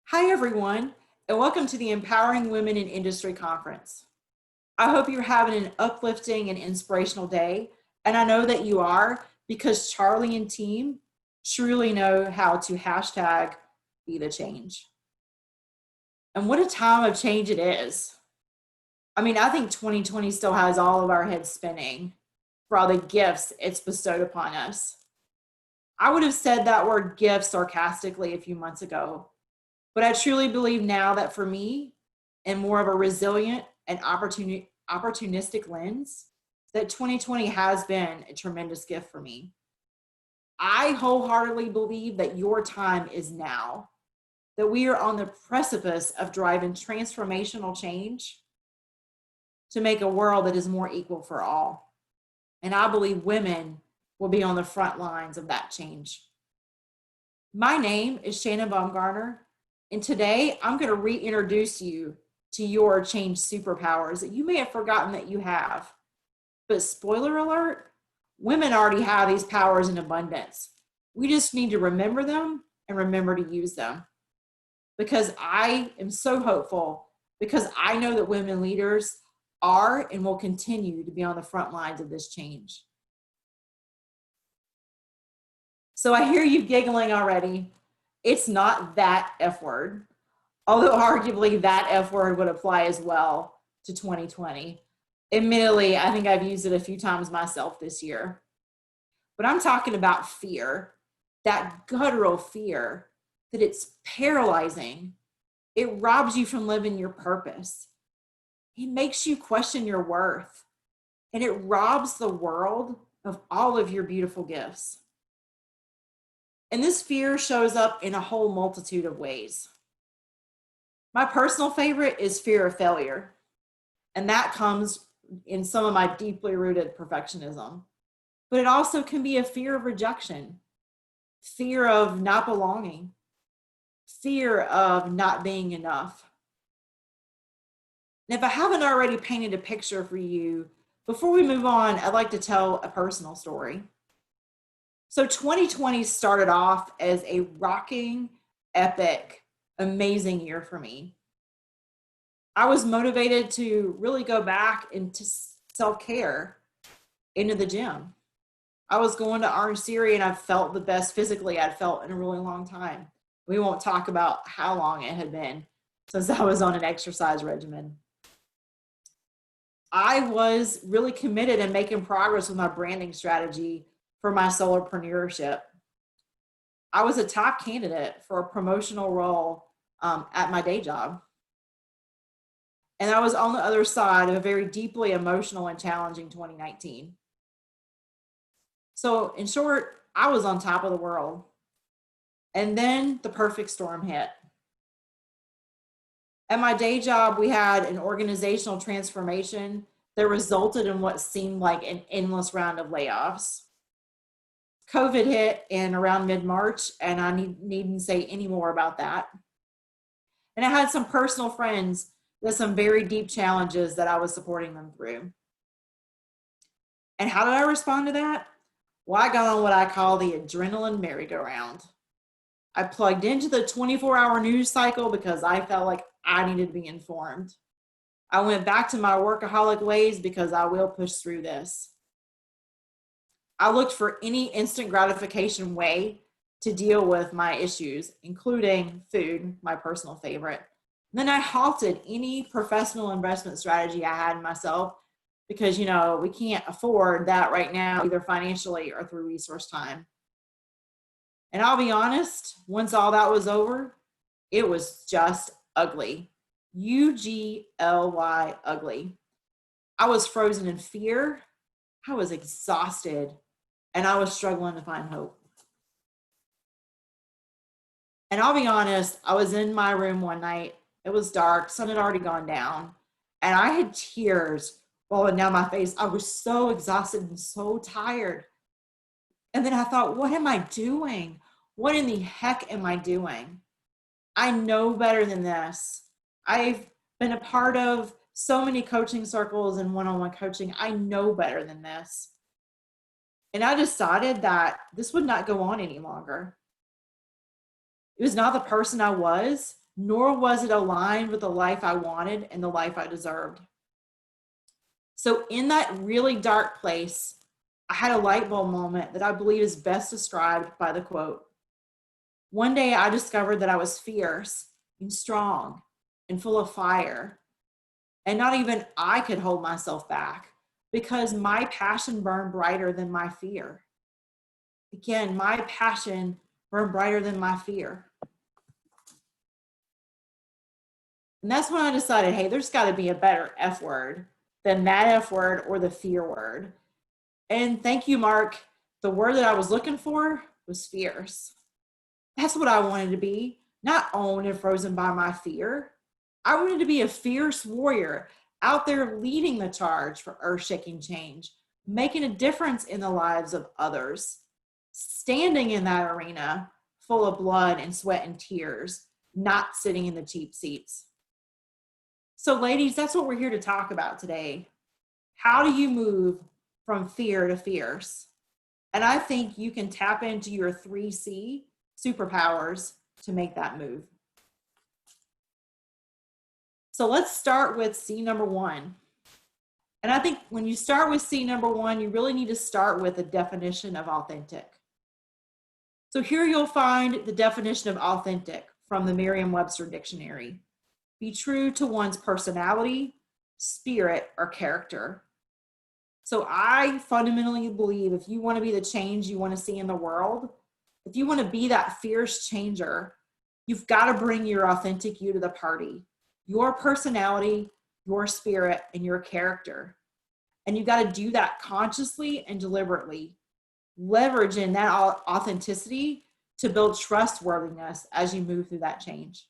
Hi, everyone, and welcome to the Empowering Women in Industry Conference. I hope you're having an uplifting and inspirational day, and I know that you are because Charlie and team truly know how to hashtag be the change. And what a time of change it is. I mean, I think 2020 still has all of our heads spinning for all the gifts it's bestowed upon us. I would have said that word gift sarcastically a few months ago, but I truly believe now that for me, and more of a resilient and opportunistic lens, that 2020 has been a tremendous gift for me. I wholeheartedly believe that your time is now, that we are on the precipice of driving transformational change to make a world that is more equal for all. And I believe women will be on the front lines of that change. My name is Shannon Bumgarner, and today I'm going to reintroduce you to your change superpowers that you may have forgotten that you have. But spoiler alert, women already have these powers in abundance. We just need to remember them and remember to use them. Because I am so hopeful, because I know that women leaders are and will continue to be on the front lines of this change. So I hear you giggling already. It's not that F word, although arguably that F word would apply as well to 2020. Admittedly, I think I've used it a few times myself this year. But I'm talking about fear, that guttural fear that it's paralyzing. It robs you from living your purpose. It makes you question your worth, and it robs the world of all of your beautiful gifts. And this fear shows up in a whole multitude of ways. My personal favorite is fear of failure, and that comes in some of my deeply rooted perfectionism. But it also can be a fear of rejection, fear of not belonging, fear of not being enough. And if I haven't already painted a picture for you, before we move on, I'd like to tell a personal story. So 2020 started off as a rocking, epic, amazing year for me. I was motivated to really go back into self-care, into the gym. I was going to Orange Theory and I felt the best physically I'd felt in a really long time. We won't talk about how long it had been since I was on an exercise regimen. I was really committed and making progress with my branding strategy for my solopreneurship. I was a top candidate for a promotional role at my day job. And I was on the other side of a very deeply emotional and challenging 2019. So in short, I was on top of the world. And then the perfect storm hit. At my day job, we had an organizational transformation that resulted in what seemed like an endless round of layoffs. COVID hit in around mid-March, and I needn't say any more about that. And I had some personal friends with some very deep challenges that I was supporting them through. And how did I respond to that? Well, I got on what I call the adrenaline merry-go-round. I plugged into the 24-hour news cycle because I felt like I needed to be informed. I went back to my workaholic ways because I will push through this. I looked for any instant gratification way to deal with my issues, including food, my personal favorite. And then I halted any professional investment strategy I had in myself because, we can't afford that right now, either financially or through resource time. And I'll be honest, once all that was over, it was just ugly. UGLY, ugly. I was frozen in fear. I was exhausted, and I was struggling to find hope. And I'll be honest, I was in my room one night. It was dark, sun had already gone down, and I had tears rolling down my face. I was so exhausted and so tired. And then I thought, what am I doing? What in the heck am I doing? I know better than this. I've been a part of so many coaching circles and one-on-one coaching. I know better than this. And I decided that this would not go on any longer. It was not the person I was. nor was it aligned with the life I wanted and the life I deserved. So in that really dark place, I had a light bulb moment that I believe is best described by the quote. One day I discovered that I was fierce and strong and full of fire, and not even I could hold myself back because my passion burned brighter than my fear. Again, my passion burned brighter than my fear. And that's when I decided, hey, there's got to be a better F word than that F word or the fear word. And thank you, Mark. The word that I was looking for was fierce. That's what I wanted to be, not owned and frozen by my fear. I wanted to be a fierce warrior out there leading the charge for earth-shaking change, making a difference in the lives of others, standing in that arena full of blood and sweat and tears, not sitting in the cheap seats. So ladies, that's what we're here to talk about today. How do you move from fear to fierce? And I think you can tap into your 3C superpowers to make that move. So let's start with C number 1. And I think when you start with C number 1, you really need to start with a definition of authentic. So here you'll find the definition of authentic from the Merriam-Webster dictionary. Be true to one's personality, spirit, or character. So I fundamentally believe if you want to be the change you want to see in the world, if you want to be that fierce changer, you've got to bring your authentic you to the party, your personality, your spirit, and your character. And you've got to do that consciously and deliberately, leveraging that authenticity to build trustworthiness as you move through that change.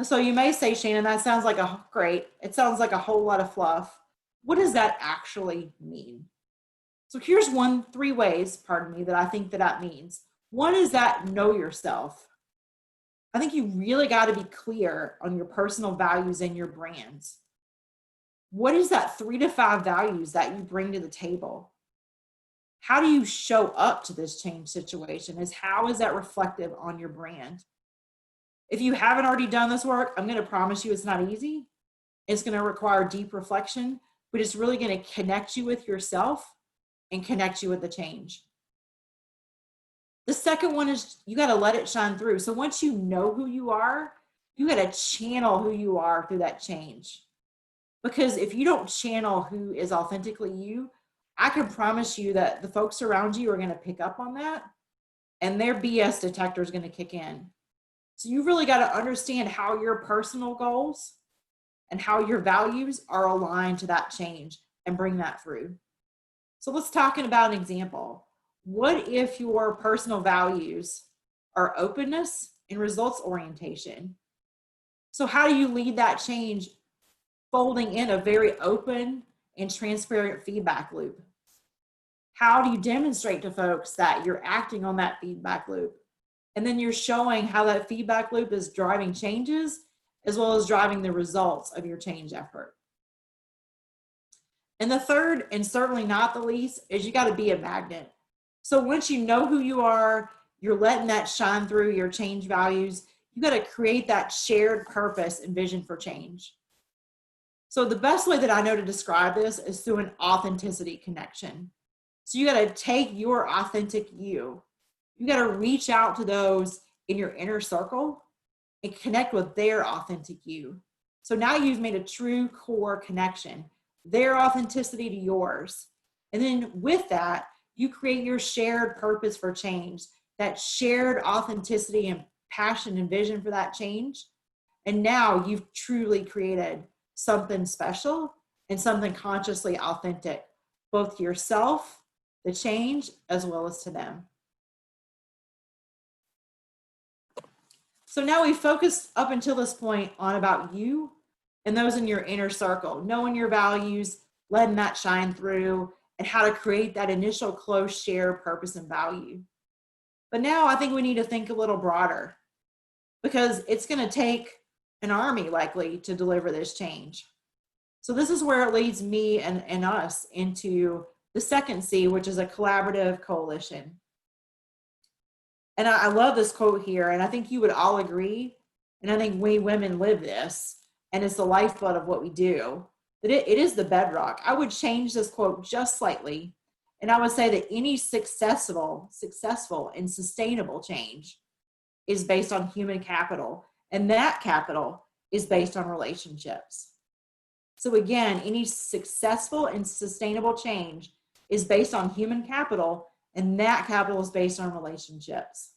So you may say, Shannon, that sounds like great. It sounds like a whole lot of fluff. What does that actually mean? So here's 3 ways, that I think that means. One is that know yourself. I think you really got to be clear on your personal values and your brands. What is that 3 to 5 values that you bring to the table? How do you show up to this change situation? How is that reflective on your brand? If you haven't already done this work, I'm going to promise you it's not easy. It's going to require deep reflection, but it's really going to connect you with yourself and connect you with the change. The second one is you got to let it shine through. So once you know who you are, you got to channel who you are through that change. Because if you don't channel who is authentically you, I can promise you that the folks around you are going to pick up on that and their BS detector is going to kick in. So you really got to understand how your personal goals and how your values are aligned to that change and bring that through. So let's talk about an example. What if your personal values are openness and results orientation? So how do you lead that change folding in a very open and transparent feedback loop? How do you demonstrate to folks that you're acting on that feedback loop? And then you're showing how that feedback loop is driving changes as well as driving the results of your change effort. And the third, and certainly not the least, is you got to be a magnet. So once you know who you are, you're letting that shine through your change values, you got to create that shared purpose and vision for change. So the best way that I know to describe this is through an authenticity connection. So you got to take your authentic you. You got to reach out to those in your inner circle and connect with their authentic you. So now you've made a true core connection, their authenticity to yours. And then with that, you create your shared purpose for change, that shared authenticity and passion and vision for that change. And now you've truly created something special and something consciously authentic, both to yourself, the change, as well as to them. So now we focused up until this point on about you and those in your inner circle, knowing your values, letting that shine through, and how to create that initial close shared purpose and value. But now I think we need to think a little broader because it's going to take an army likely to deliver this change. So this is where it leads me and us into the second C, which is a collaborative coalition. And I love this quote here, and I think you would all agree, and I think we women live this, and it's the lifeblood of what we do, that it is the bedrock. I would change this quote just slightly, and I would say that any successful and sustainable change is based on human capital, and that capital is based on relationships. So again, any successful and sustainable change is based on human capital, and that capital is based on relationships.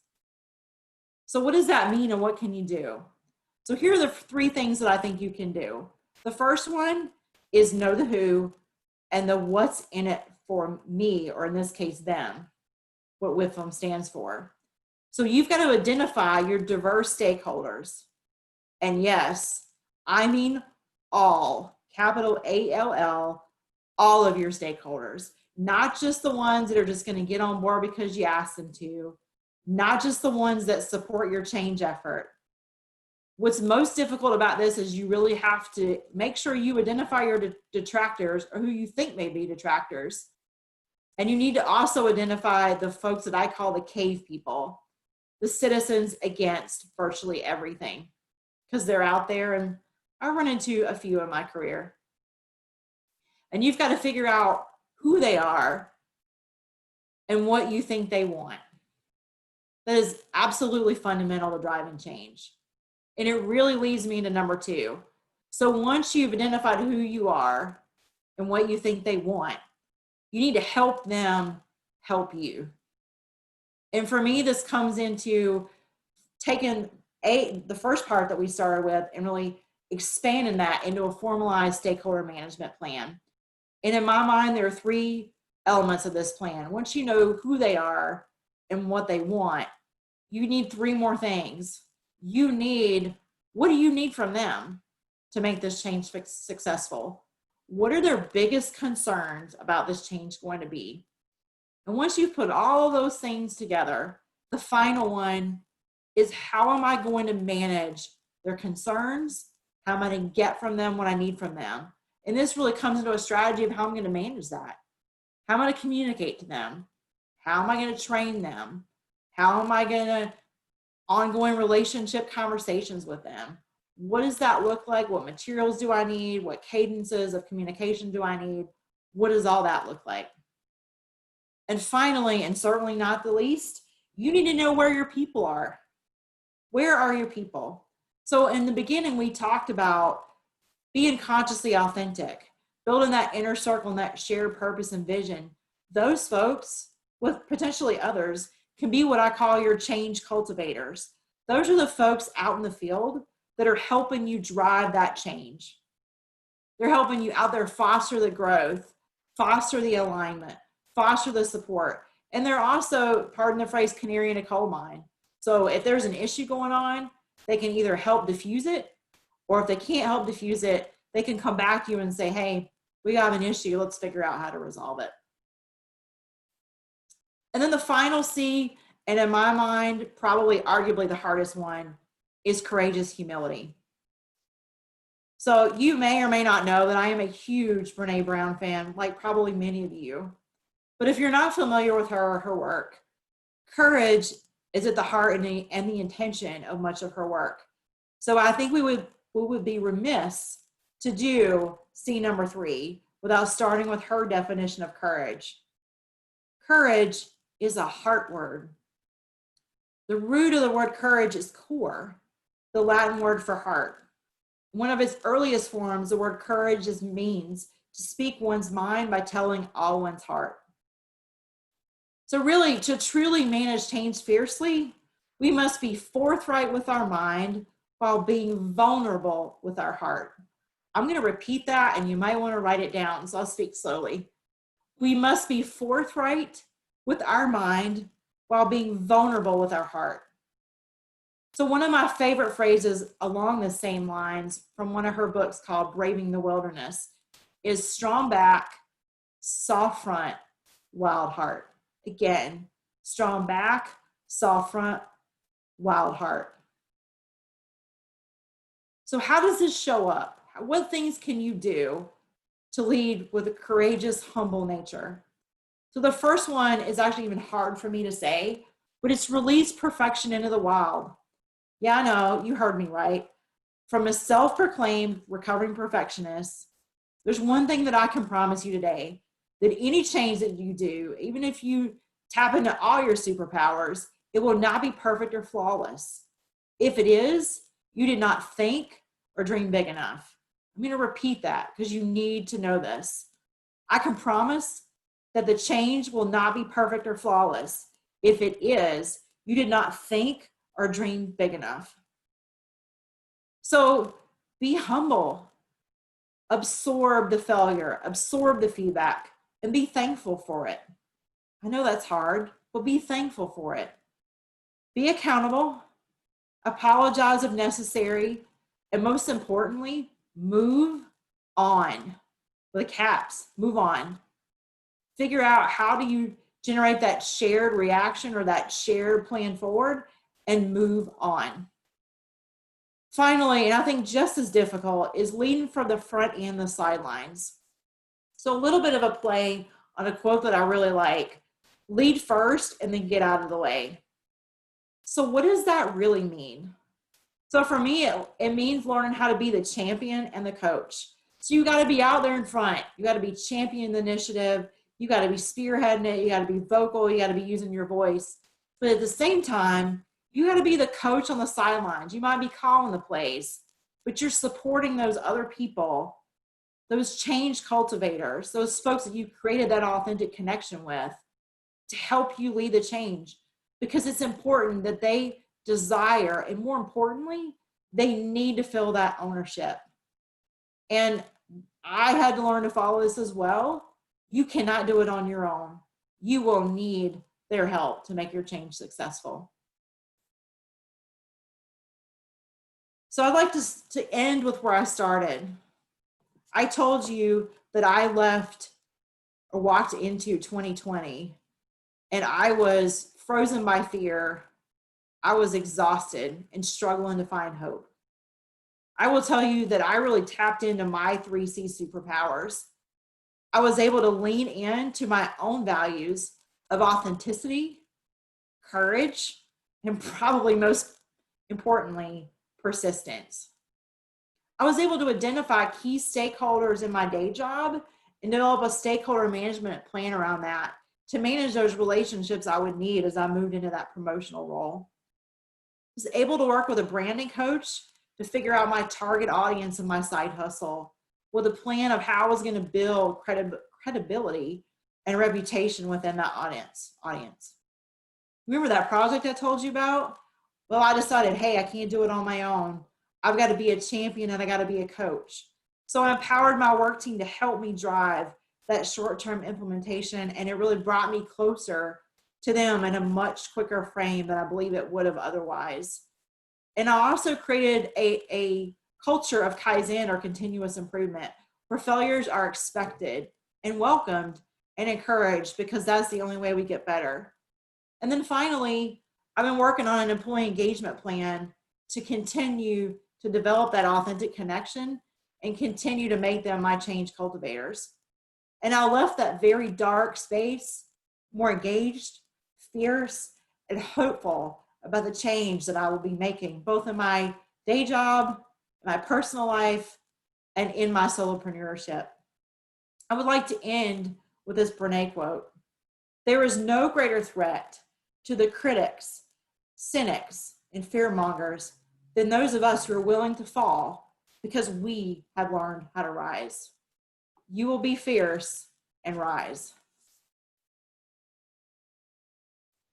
So what does that mean, and what can you do? So here are the 3 things that I think you can do. The first one is know the who and the what's in it for me, or in this case, them, what with them stands for. So you've got to identify your diverse stakeholders. And yes, I mean all, capital ALL, all of your stakeholders, not just the ones that are just going to get on board because you asked them to, not just the ones that support your change effort. What's most difficult about this is you really have to make sure you identify your detractors, or who you think may be detractors. And you need to also identify the folks that I call the cave people, the citizens against virtually everything, because they're out there, and I run into a few in my career. And you've got to figure out who they are and what you think they want. That is absolutely fundamental to driving change. And it really leads me to number 2. So once you've identified who you are and what you think they want, you need to help them help you. And for me, this comes into taking the first part that we started with and really expanding that into a formalized stakeholder management plan. And in my mind, there are 3 elements of this plan. Once you know who they are and what they want, you need 3 more things. What do you need from them to make this change successful? What are their biggest concerns about this change going to be? And once you've put all of those things together, the final one is, how am I going to manage their concerns? How am I going to get from them what I need from them? And this really comes into a strategy of how I'm going to manage that. How am I going to communicate to them? How am I going to train them? How am I going to ongoing relationship conversations with them? What does that look like? What materials do I need? What cadences of communication do I need? What does all that look like? And finally, and certainly not the least, you need to know where your people are. Where are your people? So in the beginning, we talked about being consciously authentic, building that inner circle and that shared purpose and vision. Those folks, with potentially others, can be what I call your change cultivators. Those are the folks out in the field that are helping you drive that change. They're helping you out there foster the growth, foster the alignment, foster the support. And they're also, pardon the phrase, canary in a coal mine. So if there's an issue going on, they can either help diffuse it, or if they can't help diffuse it, they can come back to you and say, hey, we have an issue, let's figure out how to resolve it. And then the final C, and in my mind, probably arguably the hardest one, is courageous humility. So you may or may not know that I am a huge Brene Brown fan, like probably many of you. But if you're not familiar with her or her work, courage is at the heart and the intention of much of her work. So I think we would be remiss to do C number 3 without starting with her definition of courage. Courage is a heart word. The root of the word courage is cor, the Latin word for heart. One of its earliest forms, the word courage just means to speak one's mind by telling all one's heart. So really, to truly manage change fiercely, we must be forthright with our mind while being vulnerable with our heart. I'm going to repeat that, and you might want to write it down, so I'll speak slowly. We must be forthright with our mind while being vulnerable with our heart. So one of my favorite phrases along the same lines from one of her books called Braving the Wilderness is strong back, soft front, wild heart. Again, strong back, soft front, wild heart. So how does this show up? What things can you do to lead with a courageous, humble nature? So the first one is actually even hard for me to say, but it's released perfection into the wild. Yeah, I know, you heard me right. From a self-proclaimed recovering perfectionist, there's one thing that I can promise you today, that any change that you do, even if you tap into all your superpowers, it will not be perfect or flawless. If it is, you did not think or dream big enough. I'm going to repeat that because you need to know this. I can promise that the change will not be perfect or flawless. If it is, you did not think or dream big enough. So be humble, absorb the failure, absorb the feedback, and be thankful for it. I know that's hard, but be thankful for it. Be accountable, apologize if necessary, and most importantly, move on. With caps, move on. Figure out how do you generate that shared reaction or that shared plan forward and move on. Finally, and I think just as difficult, is leading from the front and the sidelines. So a little bit of a play on a quote that I really like: lead first and then get out of the way. So what does that really mean? So for me, it means learning how to be the champion and the coach. So you got to be out there in front. You got to be championing the initiative. You got to be spearheading it. You got to be vocal. You got to be using your voice. But at the same time, you got to be the coach on the sidelines. You might be calling the plays, but you're supporting those other people, those change cultivators, those folks that you created that authentic connection with, to help you lead the change, because it's important that they desire, and more importantly, they need to feel that ownership. And I had to learn to follow this as well. You cannot do it on your own. You will need their help to make your change successful. So I'd like to end with where I started. I told you that I left or walked into 2020 and I was frozen by fear. I was exhausted and struggling to find hope. I will tell you that I really tapped into my 3C superpowers. I was able to lean into my own values of authenticity, courage, and probably most importantly, persistence. I was able to identify key stakeholders in my day job and develop a stakeholder management plan around that to manage those relationships I would need as I moved into that promotional role. I was able to work with a branding coach to figure out my target audience and my side hustle with a plan of how I was going to build credibility and reputation within that audience. Remember that project I told you about? Well, I decided, hey, I can't do it on my own. I've got to be a champion and I got to be a coach. So I empowered my work team to help me drive that short-term implementation, and it really brought me closer to them in a much quicker frame than I believe it would have otherwise. And I also created a culture of Kaizen, or continuous improvement, where failures are expected and welcomed and encouraged, because that's the only way we get better. And then finally, I've been working on an employee engagement plan to continue to develop that authentic connection and continue to make them my change cultivators. And I left that very dark space more engaged, fierce, and hopeful about the change that I will be making, both in my day job, my personal life, and in my solopreneurship. I would like to end with this Brene quote: "There is no greater threat to the critics, cynics, and fearmongers than those of us who are willing to fall because we have learned how to rise." You will be fierce and rise.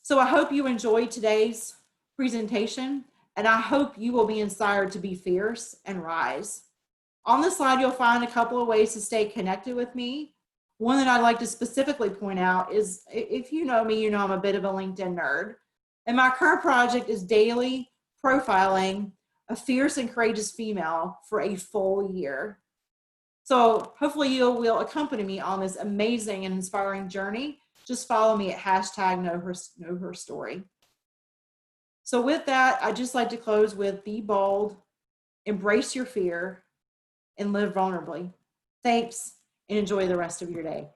So I hope you enjoyed today's presentation, and I hope you will be inspired to be fierce and rise. On the slide, you'll find a couple of ways to stay connected with me. One that I'd like to specifically point out is, if you know me, you know I'm a bit of a LinkedIn nerd. And my current project is daily profiling a fierce and courageous female for a full year. So hopefully you will accompany me on this amazing and inspiring journey. Just follow me at #KnowHerStory. So with that, I'd just like to close with: be bold, embrace your fear, and live vulnerably. Thanks, and enjoy the rest of your day.